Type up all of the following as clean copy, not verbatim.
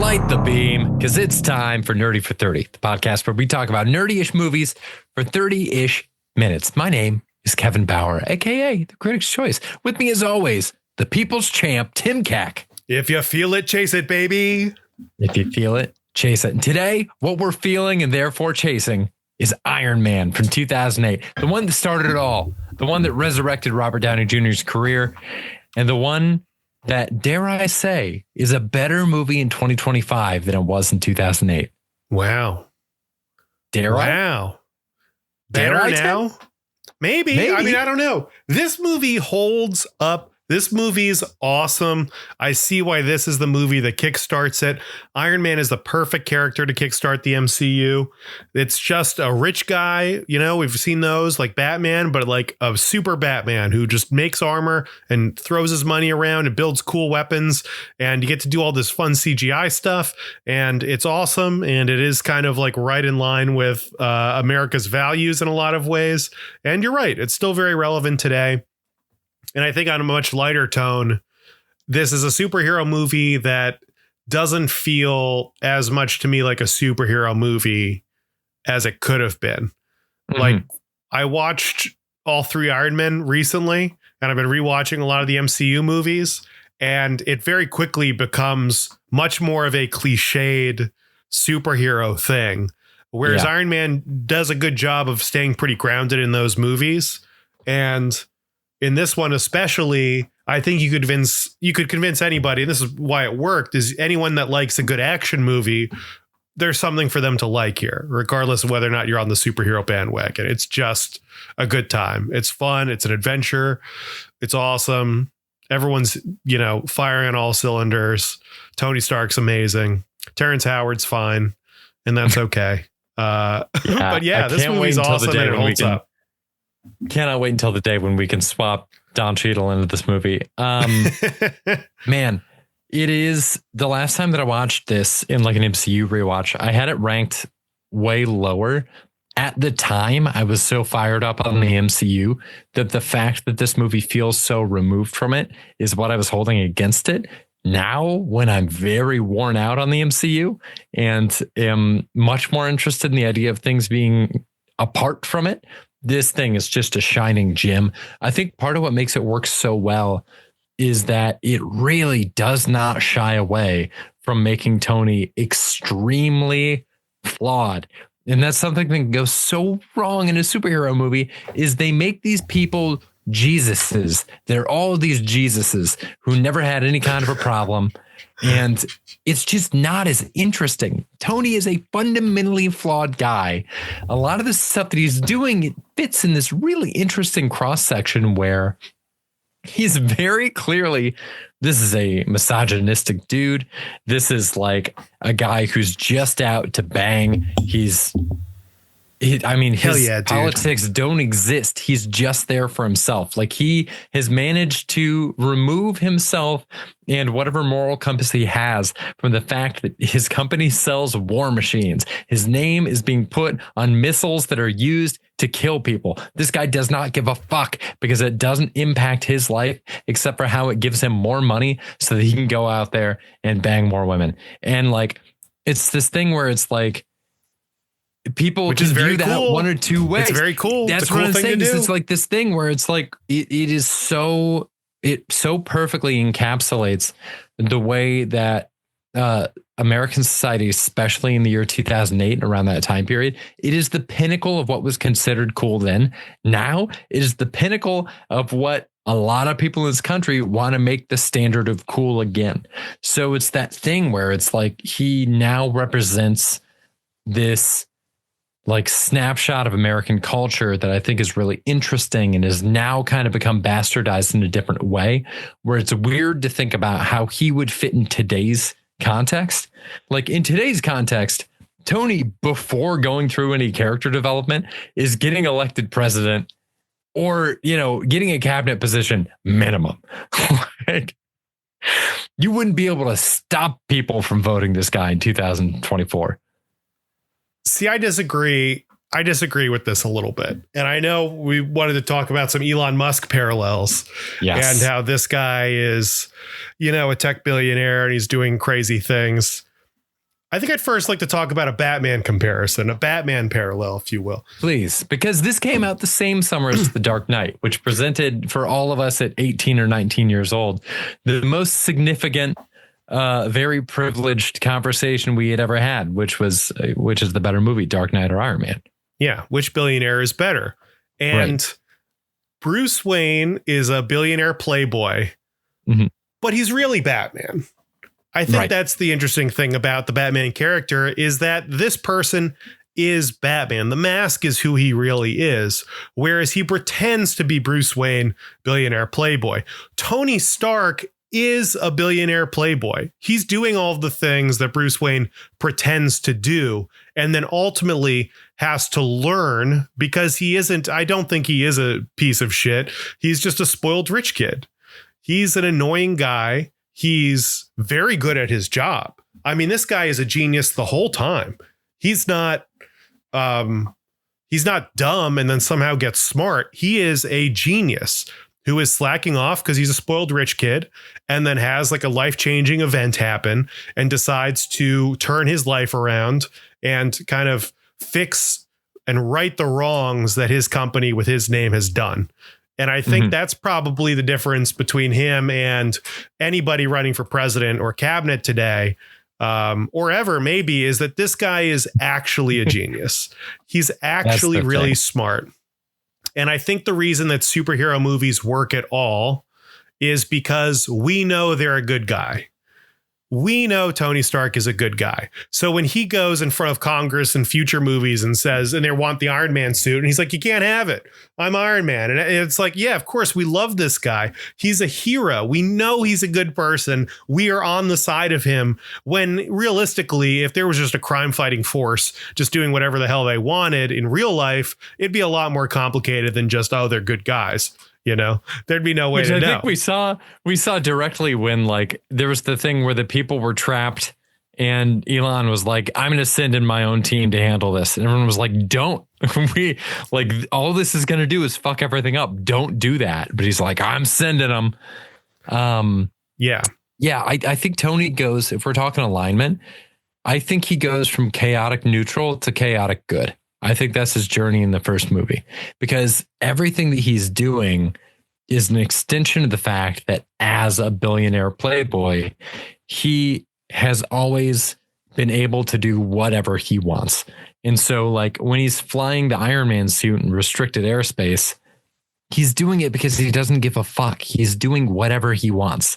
light the beam, because it's time for Nerdy for 30, the podcast where we talk about nerdy-ish movies for 30-ish minutes. My name is Kevin Bauer, a.k.a. the Critic's Choice. With me, as always, the people's champ, Tim Cack. If you feel it, chase it, baby. If you feel it, chase it. And today, what we're feeling and therefore chasing is Iron Man from 2008, the one that started it all, the one that resurrected Robert Downey Jr.'s career, and the one that, dare I say, is a better movie in 2025 than it was in 2008. Wow. Dare I? Wow. Better now? Maybe. I mean, I don't know. This movie holds up. This movie's awesome. I see why this is the movie that kickstarts it. Iron Man is the perfect character to kickstart the MCU. It's just a rich guy. You know, we've seen those like Batman, but like a super Batman who just makes armor and throws his money around and builds cool weapons. And you get to do all this fun CGI stuff. And it's awesome. And it is kind of like right in line with America's values in a lot of ways. And you're right. It's still very relevant today. And I think on a much lighter tone, this is a superhero movie that doesn't feel as much to me like a superhero movie as it could have been. Mm-hmm. Like, I watched all three Iron Men recently, and I've been rewatching a lot of the MCU movies, and it very quickly becomes much more of a cliched superhero thing. Whereas Iron Man does a good job of staying pretty grounded in those movies. And in this one especially, I think you could convince anybody, and this is why it worked, is anyone that likes a good action movie, there's something for them to like here, regardless of whether or not you're on the superhero bandwagon. It's just a good time. It's fun. It's an adventure. It's awesome. Everyone's, firing on all cylinders. Tony Stark's amazing. Terrence Howard's fine, and that's okay. But this movie's awesome and it holds up. Cannot wait until the day when we can swap Don Cheadle into this movie. Man, it is the last time that I watched this in like an MCU rewatch. I had it ranked way lower. At the time, I was so fired up on the MCU that the fact that this movie feels so removed from it is what I was holding against it. Now, when I'm very worn out on the MCU and am much more interested in the idea of things being apart from it, this thing is just a shining gem. I think part of what makes it work so well is that it really does not shy away from making Tony extremely flawed. And that's something that goes so wrong in a superhero movie is they make these people Jesuses. They're all these Jesuses who never had any kind of a problem. And it's just not as interesting. Tony is a fundamentally flawed guy. A lot of the stuff that he's doing, it fits in this really interesting cross section where he's very clearly, this is a misogynistic dude. This is like a guy who's just out to bang. His politics don't exist. He's just there for himself. Like, he has managed to remove himself and whatever moral compass he has from the fact that his company sells war machines. His name is being put on missiles that are used to kill people. This guy does not give a fuck because it doesn't impact his life except for how it gives him more money so that he can go out there and bang more women. And like, it's this thing where it's like, people can view that one or two ways. It's very cool. That's what I'm saying. It's like this thing where it's like it so perfectly encapsulates the way that American society, especially in the year 2008 and around that time period, it is the pinnacle of what was considered cool then. Now it is the pinnacle of what a lot of people in this country want to make the standard of cool again. So it's that thing where it's like he now represents this like snapshot of American culture that I think is really interesting and has now kind of become bastardized in a different way, where it's weird to think about how he would fit in today's context. Like, in today's context, Tony, before going through any character development, is getting elected president or, getting a cabinet position minimum. Like, you wouldn't be able to stop people from voting this guy in 2024. See, I disagree. I disagree with this a little bit. And I know we wanted to talk about some Elon Musk parallels. Yes. And how this guy is, a tech billionaire and he's doing crazy things. I think I'd first like to talk about a Batman comparison, a Batman parallel, if you will. Please, because this came out the same summer as The Dark Knight, which presented for all of us at 18 or 19 years old, the most significant, very privileged conversation we had ever had, which is the better movie, Dark Knight or Iron Man? Yeah. Which billionaire is better? And right. Bruce Wayne is a billionaire playboy, but he's really Batman. I think that's the interesting thing about the Batman character is that this person is Batman. The mask is who he really is, whereas he pretends to be Bruce Wayne, billionaire playboy. Tony Stark is a billionaire playboy. He's doing all of the things that Bruce Wayne pretends to do and then ultimately has to learn because he isn't. I don't think he is a piece of shit. He's just a spoiled rich kid. He's an annoying guy. He's very good at his job. I mean, this guy is a genius the whole time. He's not dumb and then somehow gets smart. He is a genius who is slacking off because he's a spoiled rich kid and then has like a life-changing event happen and decides to turn his life around and kind of fix and right the wrongs that his company with his name has done. And I think that's probably the difference between him and anybody running for president or cabinet today, or ever maybe, is that this guy is actually a genius. He's actually really smart. And I think the reason that superhero movies work at all is because we know they're a good guy. We know Tony Stark is a good guy. So when he goes in front of Congress in future movies and says, and they want the Iron Man suit, and he's like, you can't have it. I'm Iron Man. And it's like, yeah, of course, we love this guy. He's a hero. We know he's a good person. We are on the side of him when realistically, if there was just a crime fighting force just doing whatever the hell they wanted in real life, it'd be a lot more complicated than just, oh, they're good guys. You know, there'd be no way to know. I think we saw directly when like there was the thing where the people were trapped and Elon was like, I'm going to send in my own team to handle this. And everyone was like, don't. We like all this is going to do is fuck everything up. Don't do that. But he's like, I'm sending them. Yeah. I think Tony goes, if we're talking alignment, I think he goes from chaotic neutral to chaotic good. I think that's his journey in the first movie, because everything that he's doing is an extension of the fact that as a billionaire playboy, he has always been able to do whatever he wants. And so like when he's flying the Iron Man suit in restricted airspace, he's doing it because he doesn't give a fuck. He's doing whatever he wants.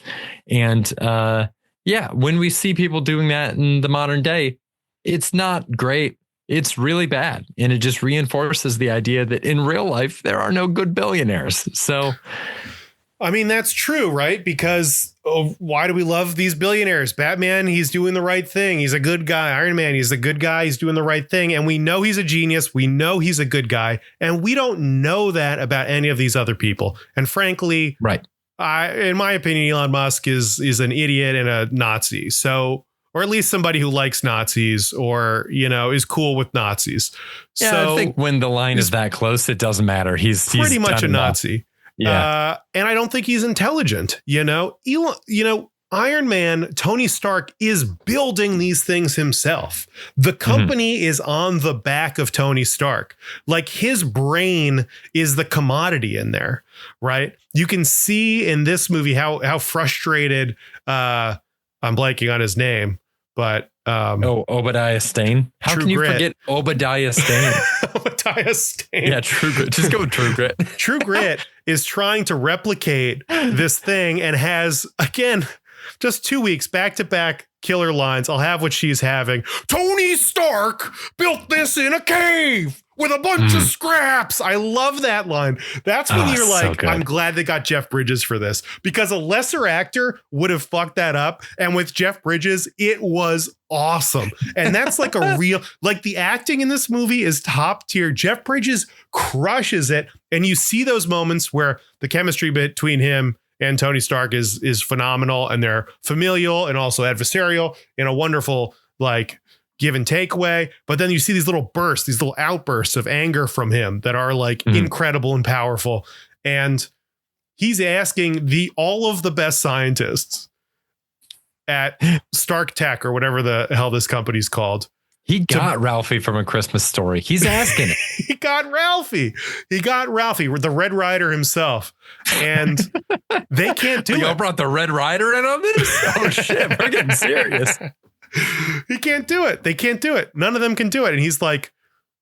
And when we see people doing that in the modern day, it's not great. It's really bad. And it just reinforces the idea that in real life, there are no good billionaires. So, I mean, that's true, right? Because why do we love these billionaires? Batman, he's doing the right thing. He's a good guy. Iron Man, he's a good guy. He's doing the right thing. And we know he's a genius. We know he's a good guy. And we don't know that about any of these other people. And frankly, right. In my opinion, Elon Musk is an idiot and a Nazi. So, or at least somebody who likes Nazis or, you know, is cool with Nazis. Yeah, so I think when the line is that close, it doesn't matter. He's pretty much a Nazi. Yeah. And I don't think he's intelligent. Iron Man, Tony Stark is building these things himself. The company is on the back of Tony Stark. Like his brain is the commodity in there, right? You can see in this movie how frustrated I'm blanking on his name. But Obadiah Stane. How can you forget Obadiah Stane? Obadiah Stane. Yeah, True Grit. Just go with True Grit. True Grit is trying to replicate this thing and has, again, just 2 weeks back to back killer lines. I'll have what she's having. Tony Stark built this in a cave with a bunch of scraps. I love that line. That's when you're like, so I'm glad they got Jeff Bridges for this, because a lesser actor would have fucked that up. And with Jeff Bridges, it was awesome. And that's like a real, like the acting in this movie is top tier. Jeff Bridges crushes it. And you see those moments where the chemistry between him and Tony Stark is phenomenal, and they're familial and also adversarial in a wonderful, like, give and take way. But then you see these little bursts, these little outbursts of anger from him that are like incredible and powerful. And he's asking all of the best scientists at Stark Tech or whatever the hell this company's called. He got Ralphie from A Christmas Story. He's asking it. He got Ralphie, the Red Rider himself. And they can't do it. Y'all brought the Red Rider in on this? Oh, shit. We're getting serious. He can't do it. They can't do it. None of them can do it. And he's like,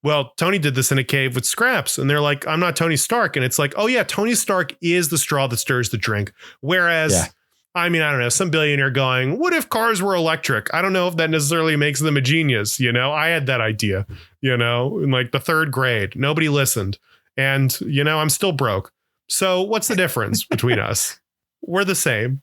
well, Tony did this in a cave with scraps. And they're like, I'm not Tony Stark. And it's like, oh, yeah, Tony Stark is the straw that stirs the drink. Whereas, I mean, I don't know, some billionaire going, what if cars were electric? I don't know if that necessarily makes them a genius. You know, I had that idea, you know, in like the third grade. Nobody listened. And, you know, I'm still broke. So what's the difference between us? We're the same.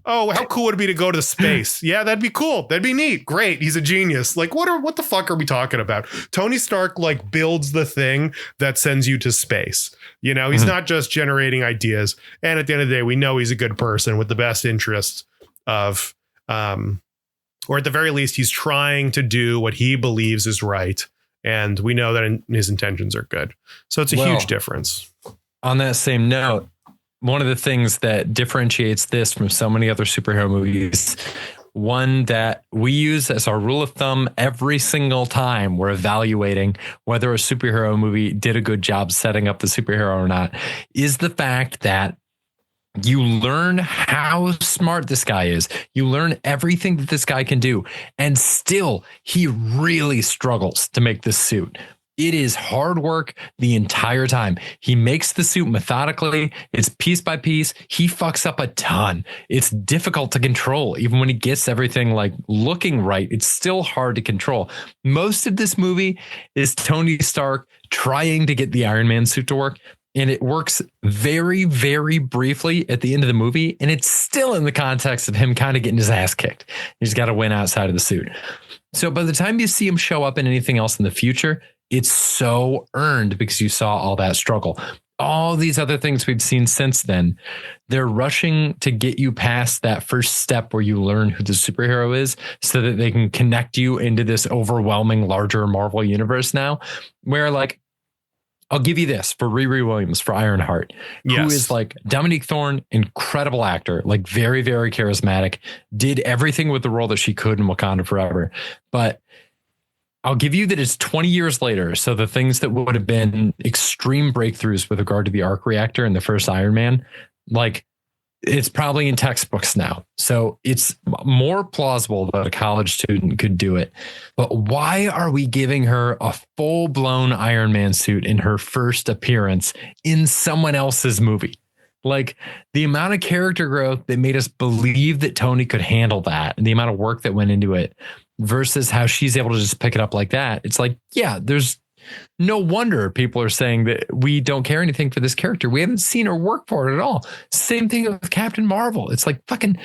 Oh, how cool would it be to go to space? Yeah, that'd be cool. That'd be neat. Great. He's a genius. Like, what the fuck are we talking about? Tony Stark like builds the thing that sends you to space. You know, he's not just generating ideas. And at the end of the day, we know he's a good person with the best interests of, or at the very least, he's trying to do what he believes is right. And we know that his intentions are good. So it's a huge difference. On that same note, one of the things that differentiates this from so many other superhero movies, one that we use as our rule of thumb every single time we're evaluating whether a superhero movie did a good job setting up the superhero or not, is the fact that you learn how smart this guy is. You learn everything that this guy can do. And still, he really struggles to make this suit. It is hard work the entire time. He makes the suit methodically. It's piece by piece. He fucks up a ton. It's difficult to control. Even when he gets everything like looking right, it's still hard to control. Most of this movie is Tony Stark trying to get the Iron Man suit to work. And it works very, very briefly at the end of the movie. And it's still in the context of him kind of getting his ass kicked. He's got to win outside of the suit. So by the time you see him show up in anything else in the future, it's so earned because you saw all that struggle. All these other things we've seen since then, they're rushing to get you past that first step where you learn who the superhero is so that they can connect you into this overwhelming, larger Marvel universe now, where like, I'll give you this for Riri Williams for Ironheart, who is like Dominique Thorne, incredible actor, like very, very charismatic, did everything with the role that she could in Wakanda Forever. But I'll give you that it's 20 years later. So the things that would have been extreme breakthroughs with regard to the arc reactor in the first Iron Man, like it's probably in textbooks now. So it's more plausible that a college student could do it. But why are we giving her a full blown Iron Man suit in her first appearance in someone else's movie? Like the amount of character growth that made us believe that Tony could handle that and the amount of work that went into it versus how she's able to just pick it up like that. It's like, yeah, there's no wonder people are saying that we don't care anything for this character. We haven't seen her work for it at all. Same thing with Captain Marvel. It's like fucking,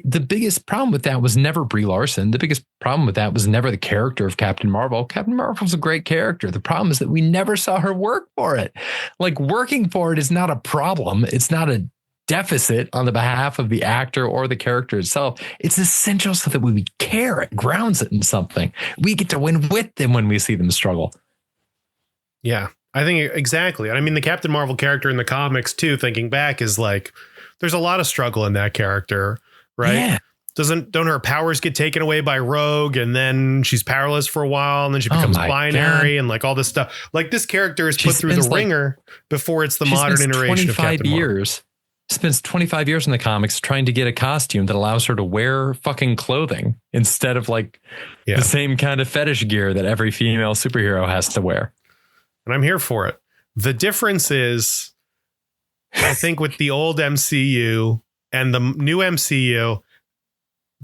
the biggest problem with that was never Brie Larson. The biggest problem with that was never the character of Captain Marvel. Captain Marvel's a great character. The problem is that we never saw her work for it. Like working for it is not a problem. It's not a deficit on the behalf of the actor or the character itself. It's essential so that we care. It grounds it in something. We get to win with them when we see them struggle. Yeah, I think exactly. I mean, the Captain Marvel character in the comics, too, thinking back, is like there's a lot of struggle in that character, right? Yeah. Don't her powers get taken away by Rogue and then she's powerless for a while and then she becomes binary and like all this stuff. Like this character is put through the ringer before it's the modern iteration of Captain Marvel. Spends 25 years in the comics trying to get a costume that allows her to wear fucking clothing instead of like the same kind of fetish gear that every female superhero has to wear. And I'm here for it. The difference is, I think with the old MCU and the new MCU,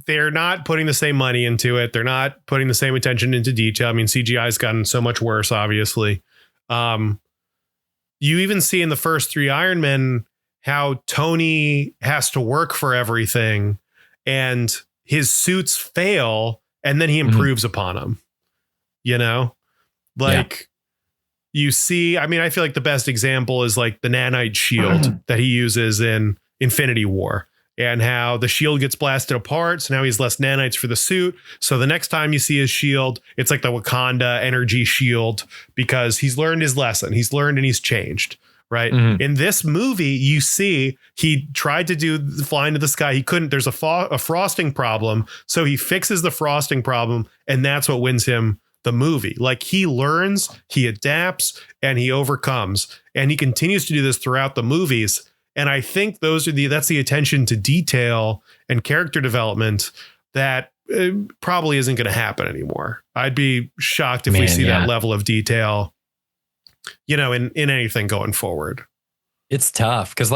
they're not putting the same money into it. They're not putting the same attention into detail. I mean, CGI has gotten so much worse, obviously. You even see in the first three Iron Men how Tony has to work for everything and his suits fail and then he improves upon them. You know, like you see, I mean, I feel like the best example is like the nanite shield that he uses in Infinity War and how the shield gets blasted apart. So now he has less nanites for the suit. So the next time you see his shield, it's like the Wakanda energy shield because he's learned his lesson. He's learned and he's changed. right? In this movie, you see he tried to do the fly into the sky. He couldn't. There's a frosting problem. So he fixes the frosting problem. And that's what wins him the movie. Like, he learns, he adapts, and he overcomes. And he continues to do this throughout the movies. And I think that's the attention to detail and character development that probably isn't going to happen anymore. I'd be shocked if we see that level of detail, in anything going forward. It's tough because,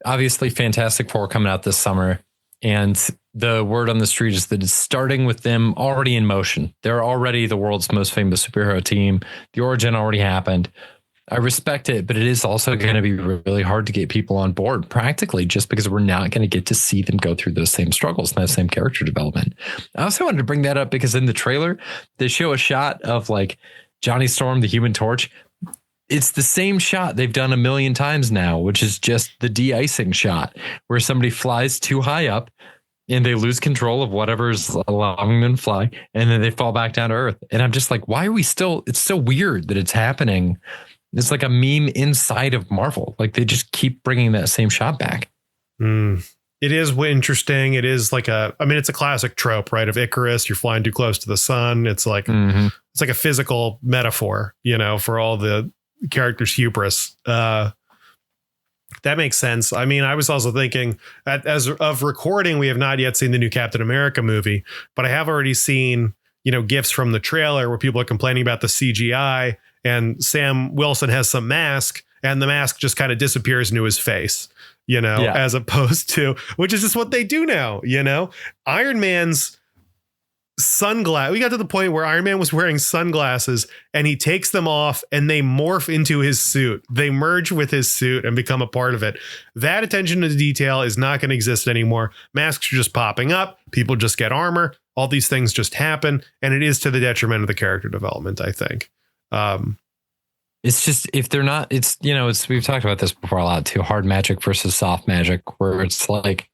obviously Fantastic Four coming out this summer, and the word on the street is that it's starting with them already in motion. They're already the world's most famous superhero team. The origin already happened. I respect it, but it is also going to be really hard to get people on board practically, just because we're not going to get to see them go through those same struggles and that same character development. I also wanted to bring that up because in the trailer, they show a shot of Johnny Storm, the Human Torch. It's the same shot they've done a million times now, which is just the de-icing shot where somebody flies too high up and they lose control of whatever's allowing them to fly, and then they fall back down to earth. And I'm just like, why are we still? It's so weird that it's happening. It's like a meme inside of Marvel. Like, they just keep bringing that same shot back. It is interesting. It is it's a classic trope, right? Of Icarus, you're flying too close to the sun. It's like, it's like a physical metaphor, for all the characters' hubris. That makes sense. I mean, I was also thinking as of recording, we have not yet seen the new Captain America movie, but I have already seen, GIFs from the trailer where people are complaining about the CGI. And Sam Wilson has some mask, and the mask just kind of disappears into his face, as opposed to, which is just what they do now, Iron Man's sunglasses. We got to the point where Iron Man was wearing sunglasses and he takes them off and they morph into his suit. They merge with his suit and become a part of it. That attention to detail is not going to exist anymore. Masks are just popping up. People just get armor. All these things just happen. And it is to the detriment of the character development, I think. It's just, if they're not, we've talked about this before a lot too, hard magic versus soft magic, where it's like,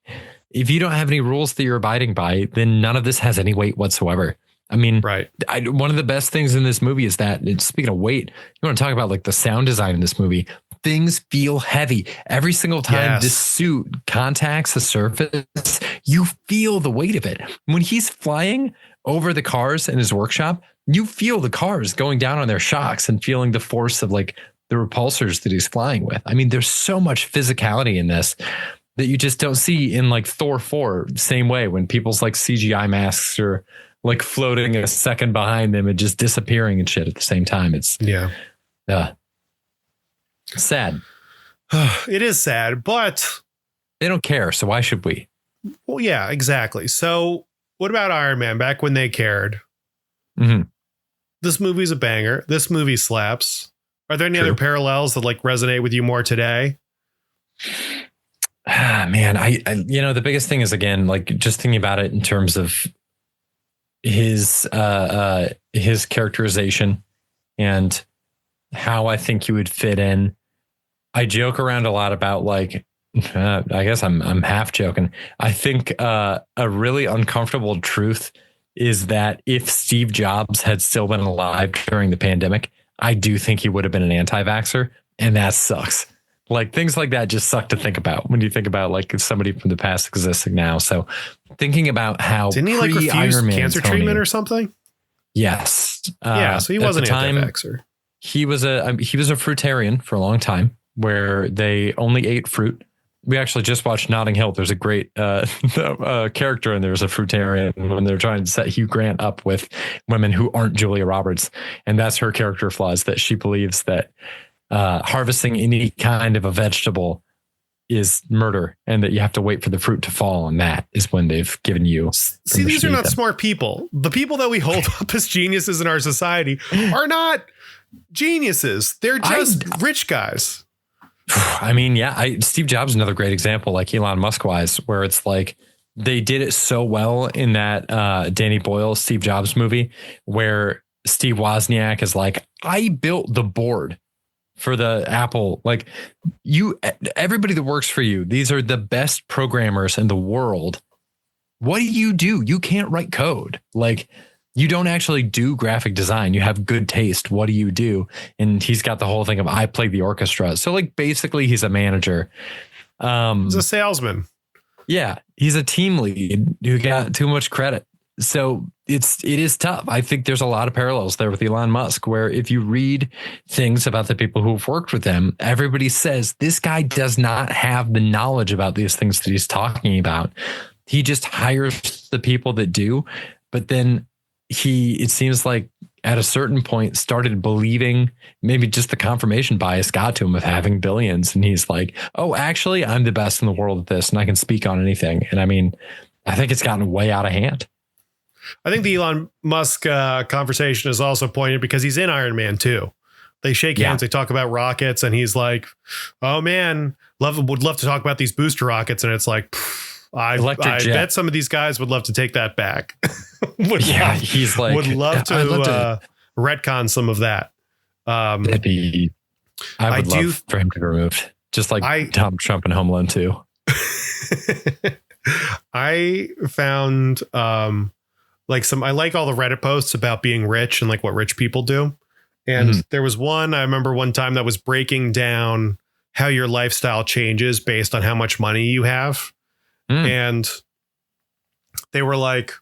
if you don't have any rules that you're abiding by, then none of this has any weight whatsoever. I mean, right. One of the best things in this movie is that, speaking of weight, you want to talk about the sound design in this movie, things feel heavy every single time this suit contacts the surface. You feel the weight of it. When he's flying over the cars in his workshop, you feel the cars going down on their shocks and feeling the force of the repulsors that he's flying with. I mean, there's so much physicality in this that you just don't see in Thor 4, same way, when people's CGI masks are floating a second behind them and just disappearing and shit at the same time. It's sad. It is sad, but they don't care. So why should we? Well, yeah, exactly. So what about Iron Man back when they cared? This movie's a banger. This movie slaps. Are there any other parallels that resonate with you more today? Man, I the biggest thing is, again, just thinking about it in terms of his characterization and how I think he would fit in. I joke around a lot about I guess I'm half joking. I think a really uncomfortable truth is that if Steve Jobs had still been alive during the pandemic, I do think he would have been an anti-vaxxer, and that sucks. Things like that just suck to think about when you think about somebody from the past existing now. So thinking about how didn't he refuse cancer treatment or something? Yes. So he wasn't an anti-vaxxer. He was a fruitarian for a long time, where they only ate fruit. We actually just watched Notting Hill. There's a great character in there as a fruitarian when they're trying to set Hugh Grant up with women who aren't Julia Roberts. And that's her character flaws, that she believes that harvesting any kind of a vegetable is murder, and that you have to wait for the fruit to fall. And that is when they've given you. See, these are not smart people. The people that we hold up as geniuses in our society are not geniuses. They're just rich guys. I mean, Steve Jobs is another great example, Elon Musk wise, where it's they did it so well in that Danny Boyle Steve Jobs movie, where Steve Wozniak is I built the board for the Apple. Everybody that works for you, these are the best programmers in the world. What do? You can't write code. you don't actually do graphic design. You have good taste. What do you do? And he's got the whole thing of I play the orchestra. So like basically he's a manager. He's a salesman. Yeah, he's a team lead who got too much credit. So it is tough. I think there's a lot of parallels there with Elon Musk, where if you read things about the people who've worked with him, everybody says this guy does not have the knowledge about these things that he's talking about. He just hires the people that do. But then it seems like at a certain point started believing, maybe just the confirmation bias got to him of having billions. And he's like, oh, actually, I'm the best in the world at this and I can speak on anything. And I mean, I think it's gotten way out of hand. I think the Elon Musk conversation is also pointed because he's in Iron Man 2. They shake hands, they talk about rockets, and he's like, oh man, would love to talk about these booster rockets. And it's like, I bet some of these guys would love to take that back. He's like, would love to retcon some of that. I would love for him to be removed, just like Tom Trump and Home Alone 2. I found I like all the Reddit posts about being rich and like what rich people do. And there was one, I remember one time that was breaking down how your lifestyle changes based on how much money you have. And they were like,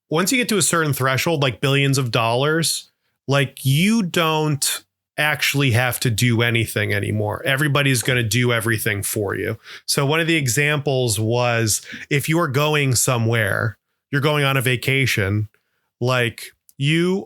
once you get to a certain threshold, like billions of dollars, like you don't actually have to do anything anymore. Everybody's going to do everything for you. So one of the examples was if you are going somewhere, you're going on a vacation, like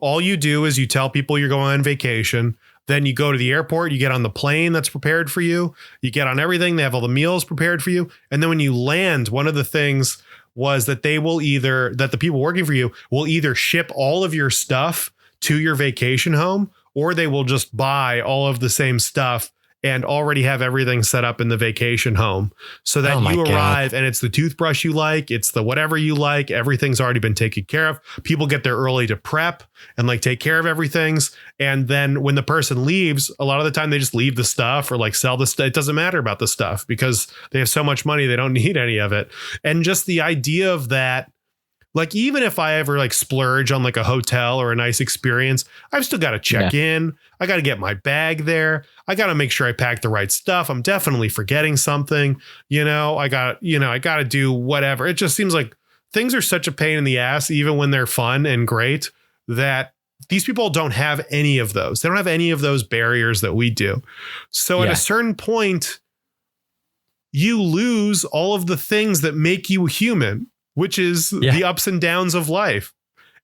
all you do is you tell people you're going on vacation. Then you go to the airport, you get on the plane that's prepared for you. You get on everything. They have all the meals prepared for you. And then when you land, one of the things was that that the people working for you will either ship all of your stuff to your vacation home, or they will just buy all of the same stuff and already have everything set up in the vacation home so that you arrive and it's the toothbrush you like, it's the whatever you like, everything's already been taken care of. People get there early to prep and like take care of everything. And then when the person leaves, a lot of the time they just leave the stuff or like sell the stuff. It doesn't matter about the stuff because they have so much money, they don't need any of it. And just the idea of that, like, even if I ever like splurge on like a hotel or a nice experience, I've still got to check in. I got to get my bag there. I got to make sure I pack the right stuff. I'm definitely forgetting something. I got to do whatever. It just seems like things are such a pain in the ass, even when they're fun and great, that these people don't have any of those. They don't have any of those barriers that we do. So at a certain point, you lose all of the things that make you human, which is the ups and downs of life.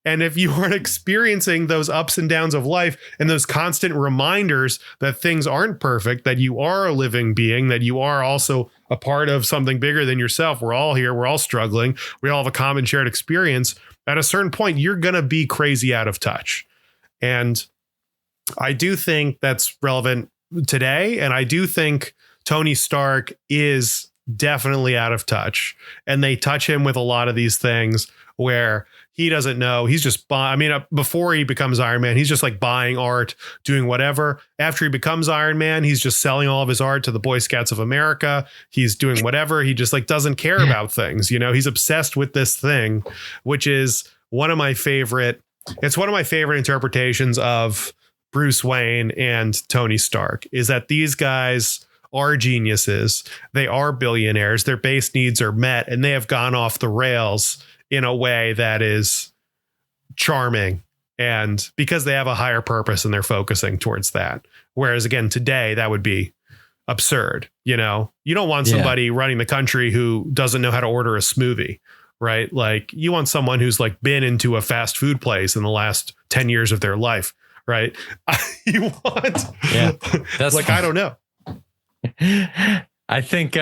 And if you aren't experiencing those ups and downs of life and those constant reminders that things aren't perfect, that you are a living being, that you are also a part of something bigger than yourself. We're all here. We're all struggling. We all have a common shared experience. At a certain point, you're going to be crazy out of touch. And I do think that's relevant today. And I do think Tony Stark is definitely out of touch, and they touch him with a lot of these things where he doesn't know. He's just before he becomes Iron Man, he's just like buying art, doing whatever. After he becomes Iron Man, he's just selling all of his art to the Boy Scouts of America. He's doing whatever. He just like doesn't care about things. He's obsessed with this thing, which is one of my favorite interpretations of Bruce Wayne and Tony Stark, is that these guys are geniuses. They are billionaires. Their base needs are met, and they have gone off the rails in a way that is charming, and because they have a higher purpose and they're focusing towards that. Whereas again, today that would be absurd. You don't want somebody running the country who doesn't know how to order a smoothie, right? Like you want someone who's like been into a fast food place in the last 10 years of their life, right? You want, that's like, I don't know. I think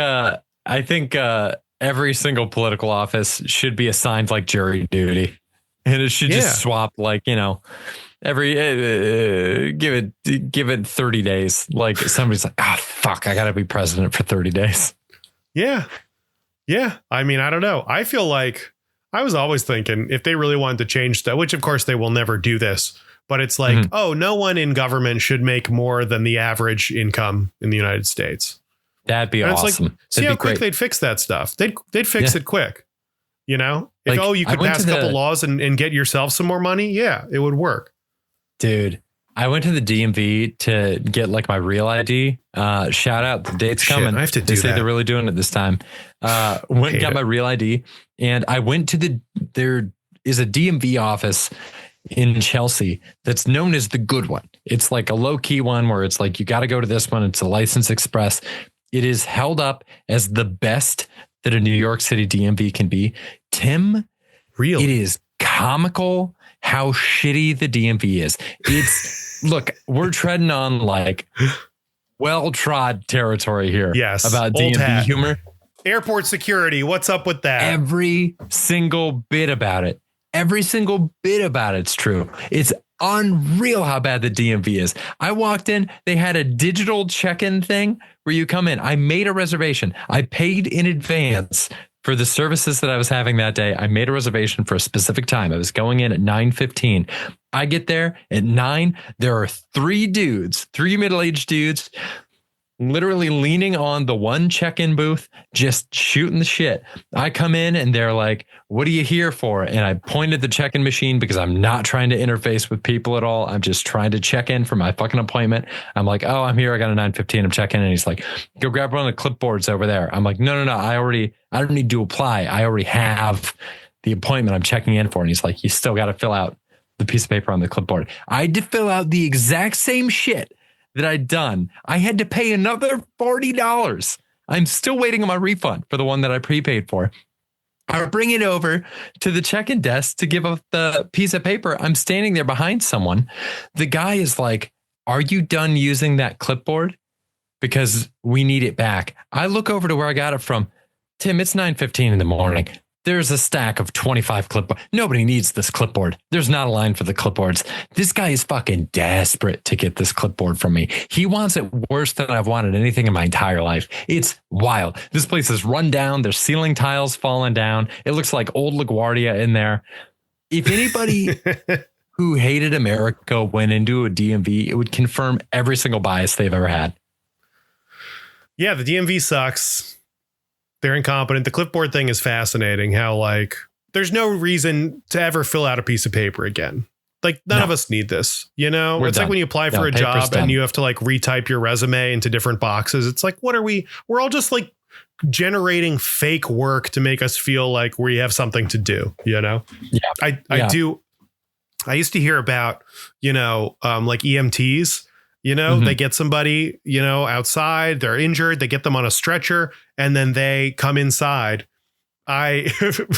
every single political office should be assigned like jury duty, and it should just swap, like, every give it 30 days. Like somebody's like, fuck, I gotta be president for 30 days. Yeah. I mean, I don't know. I feel like I was always thinking if they really wanted to change stuff, which of course they will never do this, but it's like, no one in government should make more than the average income in the United States. That'd be awesome. It's like, see how quick they'd fix that stuff. They'd fix it quick, If, Like, you could pass a couple laws and get yourself some more money. Yeah, it would work. Dude, I went to the DMV to get like my real ID. Shout out, the date's coming. I have to do They say that. they're really doing it this time. Went and got my real ID, and I went to there is a DMV office in Chelsea that's known as the good one. It's like a low key one where it's like, you got to go to this one. It's a License Express. It is held up as the best that a New York City DMV can be. Tim, really? It is comical how shitty the DMV is. It's look, we're treading on like well-trod territory here. Yes, about DMV humor. Airport security. What's up with that? Every single bit about it. Every single bit about it's true. It's unreal how bad the DMV is. I walked in, they had a digital check-in thing where you come in. I made a reservation. I paid in advance for the services that I was having that day. I made a reservation for a specific time. I was going in at 9:15. I get there at 9. There are 3 middle-aged dudes, literally leaning on the one check-in booth, just shooting the shit. I come in and they're like, "What are you here for?" And I pointed the check-in machine because I'm not trying to interface with people at all. I'm just trying to check in for my fucking appointment. I'm like, "Oh, I'm here. I got a 9:15. I'm checking in." And he's like, "Go grab one of the clipboards over there." I'm like, No. I don't need to apply. I already have the appointment I'm checking in for." And he's like, "You still got to fill out the piece of paper on the clipboard." I had to fill out the exact same shit that I'd done. I had to pay another $40. I'm still waiting on my refund for the one that I prepaid for. I bring it over to the check-in desk to give up the piece of paper. I'm standing there behind someone. The guy is like, "Are you done using that clipboard? Because we need it back." I look over to where I got it from. "Tim, it's 9:15 in the morning. There's a stack of 25 clipboards. Nobody needs this clipboard. There's not a line for the clipboards." This guy is fucking desperate to get this clipboard from me. He wants it worse than I've wanted anything in my entire life. It's wild. This place is run down. There's ceiling tiles falling down. It looks like old LaGuardia in there. If anybody who hated America went into a DMV, it would confirm every single bias they've ever had. Yeah, the DMV sucks. They're incompetent. The clipboard thing is fascinating. How like there's no reason to ever fill out a piece of paper again. Like none of us need this, you know. It's done. Like when you apply for a job and you have to like retype your resume into different boxes. It's like, what are we? We're all just like generating fake work to make us feel like we have something to do, you know. Yeah, I do. I used to hear about, you know, like EMTs. You know, they get somebody, you know, outside, they're injured, they get them on a stretcher, and then they come inside. I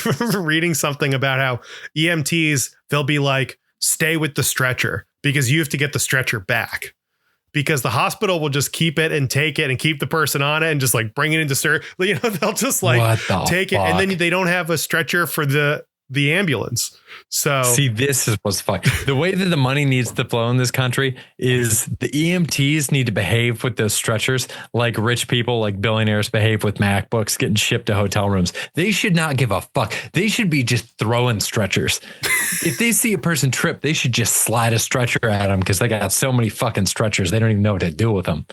remember reading something about how EMTs, they'll be like, "Stay with the stretcher because you have to get the stretcher back." Because the hospital will just keep it and take it and keep the person on it and just like bring it into surgery. You know, they'll just like take it, and then they don't have a stretcher for the ambulance. So see, this is what's fucked. The way that the money needs to flow in this country is the EMTs need to behave with those stretchers like rich people, like billionaires behave with MacBooks getting shipped to hotel rooms. They should not give a fuck. They should be just throwing stretchers. If they see a person trip, they should just slide a stretcher at them because they got so many fucking stretchers. They don't even know what to do with them.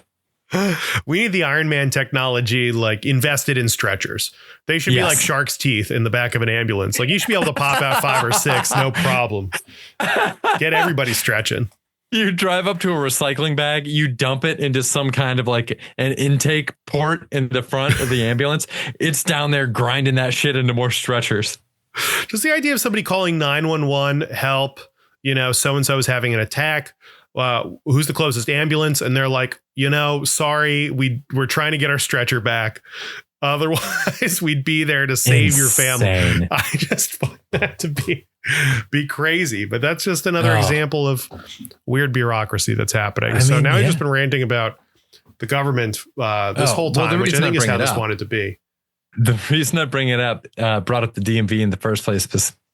We need the Iron Man technology like invested in stretchers. They should be like shark's teeth in the back of an ambulance. Like you should be able to pop out 5 or 6, no problem. Get everybody stretching. You drive up to a recycling bag, you dump it into some kind of like an intake port in the front of the ambulance. It's down there grinding that shit into more stretchers. Just the idea of somebody calling 911, help, you know, so-and-so is having an attack. Who's the closest ambulance? And they're like, you know, sorry, we're trying to get our stretcher back. Otherwise, we'd be there to save your family. I just find that to be crazy. But that's just another example of weird bureaucracy that's happening. So now I've just been ranting about the government this whole time, which I think is how this wanted to be. The reason I bring it up, brought up the DMV in the first place,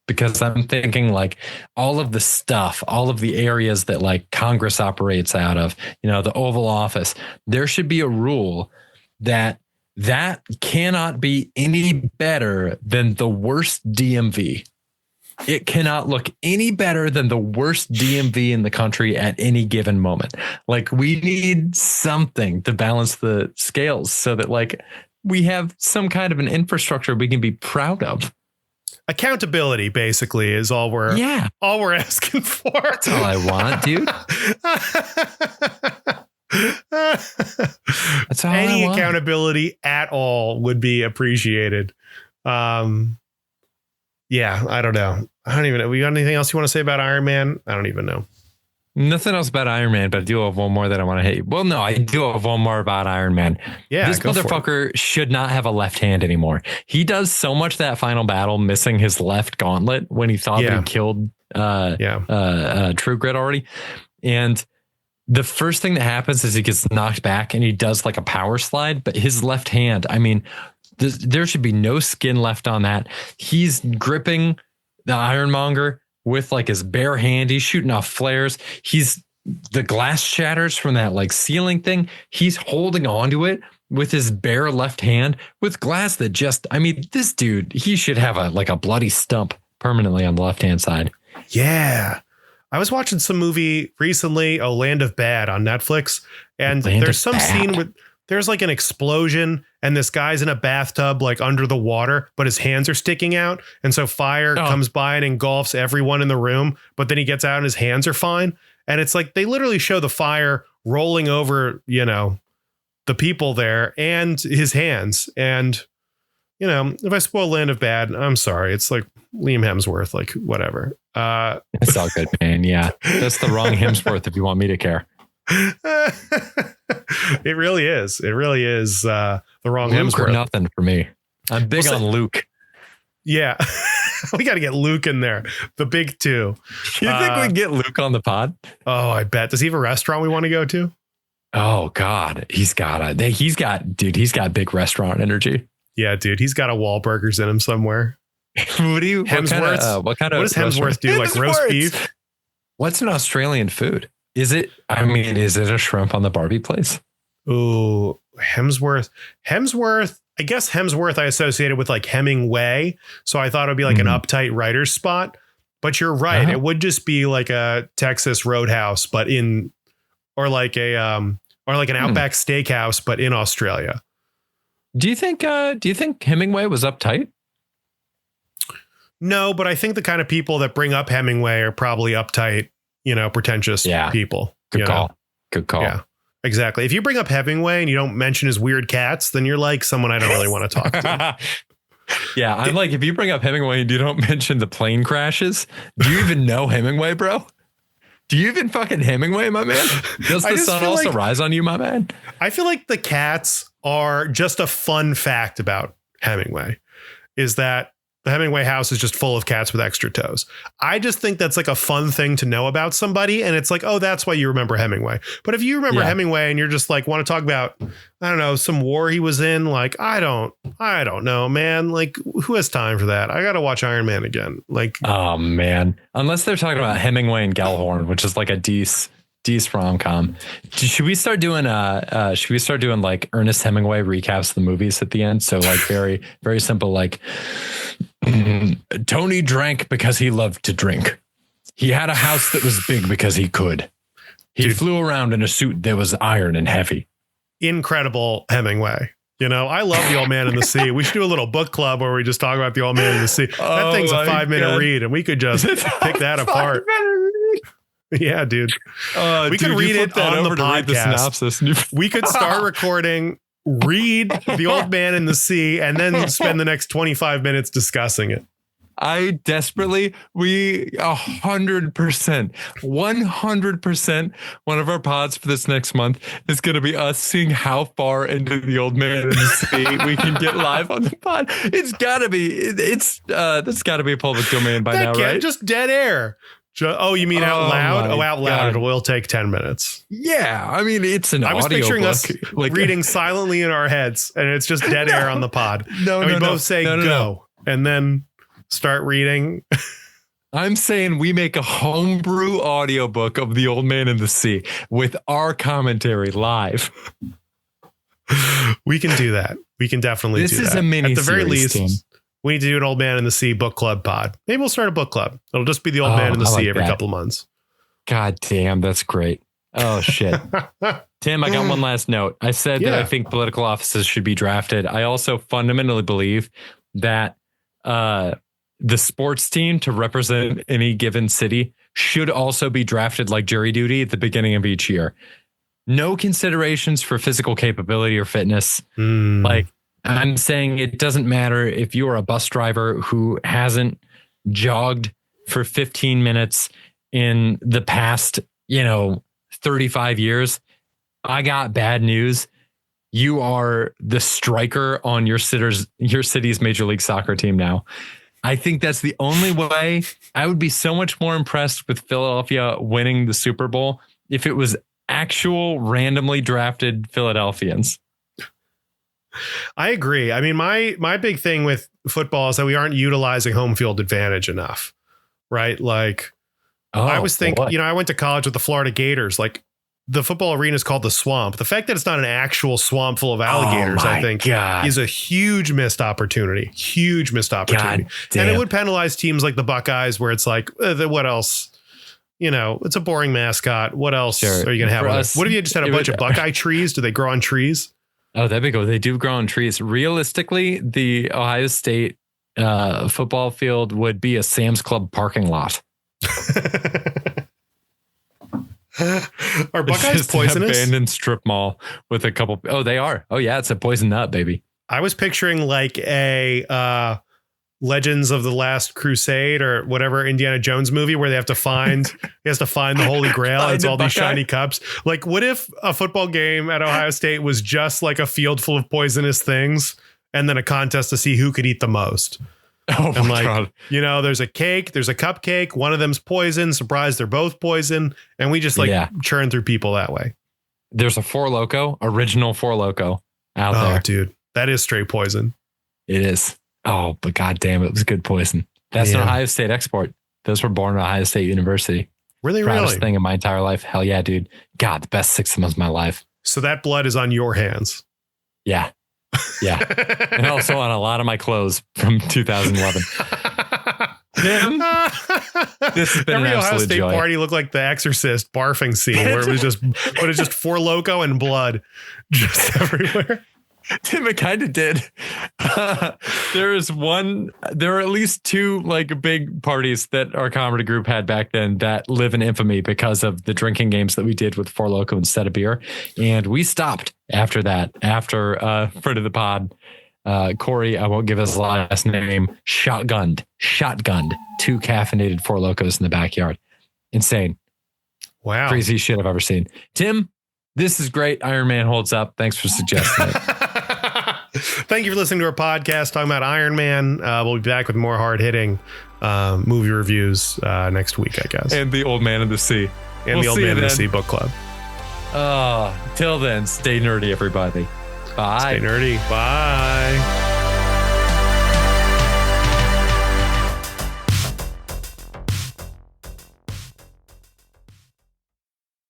because I'm thinking like all of the stuff, all of the areas that like Congress operates out of, you know, the Oval Office, there should be a rule that cannot be any better than the worst DMV. It cannot look any better than the worst DMV in the country at any given moment. Like we need something to balance the scales so that like we have some kind of an infrastructure we can be proud of. accountability basically is all we're asking for. That's all I want, dude. That's all Any I want. accountability at all would be appreciated. Yeah, I don't know. I don't even know. We got anything else you want to say about Iron Man? I don't even know. Nothing else about Iron Man, but I do have one more that I want to hit. Well, no, I do have one more about Iron Man. Yeah, this motherfucker should not have a left hand anymore. He does so much that final battle, missing his left gauntlet when he thought that he killed True Grit already. And the first thing that happens is he gets knocked back and he does like a power slide, but his left hand, I mean, there should be no skin left on that. He's gripping the Ironmonger with like his bare hand. He's shooting off flares. The glass shatters from that like ceiling thing. He's holding onto it with his bare left hand with glass that this dude, he should have a bloody stump permanently on the left hand side. Yeah. I was watching some movie recently, Land of Bad on Netflix. And there's some scene with there's like an explosion and this guy's in a bathtub, like under the water, but his hands are sticking out. And so fire comes by and engulfs everyone in the room. But then he gets out and his hands are fine. And it's like they literally show the fire rolling over, the people there and his hands. And, if I spoil Land of Bad, I'm sorry. It's like Liam Hemsworth, like whatever. It's all good, man. Yeah, that's the wrong Hemsworth if you want me to care. It really is. It really is the wrong Luke Hemsworth. Or nothing for me. I'm big on Luke. Yeah. We got to get Luke in there. The big two. You think we get Luke on the pod? Oh, I bet. Does he have a restaurant we want to go to? Oh God. He's got big restaurant energy. Yeah, dude. He's got a Wahlburgers in him somewhere. What does Hemsworth do? Like roast beef? What's an Australian food? Is it a shrimp on the Barbie place? Ooh, Hemsworth. I guess Hemsworth I associated with like Hemingway. So I thought it would be like an uptight writer's spot. But you're right. Uh-huh. It would just be like a Texas Roadhouse, but or like an Outback Steakhouse, but in Australia. Do you think Hemingway was uptight? No, but I think the kind of people that bring up Hemingway are probably uptight, pretentious people. Good call. Yeah, exactly. If you bring up Hemingway and you don't mention his weird cats, then you're like someone I don't really want to talk to. Yeah, I'm like, if you bring up Hemingway and you don't mention the plane crashes, do you even know Hemingway, bro? Do you even fucking Hemingway, my man? Does the sun also rise on you, my man? I feel like the cats are just a fun fact about Hemingway, is that the Hemingway house is just full of cats with extra toes. I just think that's like a fun thing to know about somebody. And it's like, oh, that's why you remember Hemingway. But if you remember Hemingway and you're just like, want to talk about, I don't know, some war he was in, like, I don't know, man. Like, who has time for that? I got to watch Iron Man again. Like, oh man, unless they're talking about Hemingway and Gellhorn, which is like a decent rom-com. Should we start doing like Ernest Hemingway recaps of the movies at the end? So like very, very simple, like Tony drank because he loved to drink. He had a house that was big because he could. He flew around in a suit that was iron and heavy. Incredible Hemingway. I love The Old Man in the Sea. We should do a little book club where we just talk about The Old Man in the Sea. That thing's a 5-minute read and we could just pick that apart. Yeah, dude. We could read it on the podcast. We could start recording, read The Old Man in the Sea, and then spend the next 25 minutes discussing it. I desperately, 100%, one of our pods for this next month is going to be us seeing how far into The Old Man in the Sea we can get live on the pod. It's got to be, that's got to be a public domain by now, right? Just dead air. Oh, you mean out loud? Oh, out loud. It will take 10 minutes. Yeah. I mean, it's an audio book. I was picturing us reading silently in our heads and it's just dead air on the pod. We both say go and then start reading. I'm saying we make a homebrew audiobook of The Old Man in the Sea with our commentary live. We can do that. We can definitely do that. This is a mini series. At the very least, we need to do an Old Man in the Sea book club pod. Maybe we'll start a book club. It'll just be The Old Man in the Sea every couple of months. God damn, that's great. Oh, shit. Tim, I got one last note. I said that I think political offices should be drafted. I also fundamentally believe that the sports team to represent any given city should also be drafted like jury duty at the beginning of each year. No considerations for physical capability or fitness. Like, I'm saying it doesn't matter if you are a bus driver who hasn't jogged for 15 minutes in the past, 35 years. I got bad news. You are the striker on your city's Major League Soccer team now. I think that's the only way. I would be so much more impressed with Philadelphia winning the Super Bowl if it was actual randomly drafted Philadelphians. I agree. I mean, my big thing with football is that we aren't utilizing home field advantage enough, right? Like, I was thinking, I went to college with the Florida Gators. Like, the football arena is called the Swamp. The fact that it's not an actual swamp full of alligators, I think, is a huge missed opportunity. Huge missed opportunity. And it would penalize teams like the Buckeyes, where it's like, what else? It's a boring mascot. What else are you going to have? What if you just had a bunch of Buckeye trees? Do they grow on trees? Oh, that'd be cool. They do grow on trees. Realistically, the Ohio State football field would be a Sam's Club parking lot. Are Buckeyes poisonous? An abandoned strip mall with a couple. Oh, they are. Oh, yeah. It's a poison nut, baby. I was picturing like a Legends of the Last Crusade or whatever Indiana Jones movie where he has to find the Holy Grail. And it's all these shiny cups. Like, what if a football game at Ohio State was just like a field full of poisonous things and then a contest to see who could eat the most? Oh my God. There's a cake, there's a cupcake. One of them's poison. Surprise, they're both poison. And we just churn through people that way. There's a Four Loko, original Four Loko out there. Oh, dude, that is straight poison. It is. Oh, but God damn, it was good poison. That's an Ohio State export. Those were born at Ohio State University. Were they Proudest really? thing in my entire life. Hell yeah, dude. God, the best 6 months of my life. So that blood is on your hands. Yeah. Yeah. And also on a lot of my clothes from 2011. Tim, this has been every an Ohio absolute State joy. party looked like the Exorcist barfing scene where it was just Four Loko and blood just everywhere. Tim, it kind of did. There are at least two like big parties that our comedy group had back then that live in infamy because of the drinking games that we did with Four Loko instead of beer. And we stopped after that, after friend of the pod, Corey, I won't give his last name, shotgunned 2 caffeinated Four Lokos in the backyard. Insane. Wow. Crazy shit I've ever seen. Tim, this is great. Iron Man holds up. Thanks for suggesting it. Thank you for listening to our podcast talking about Iron Man. We'll be back with more hard-hitting movie reviews next week, I guess. And the Old Man of the Sea. And the Old Man of the Sea book club. Till then, stay nerdy, everybody. Bye. Stay nerdy. Bye.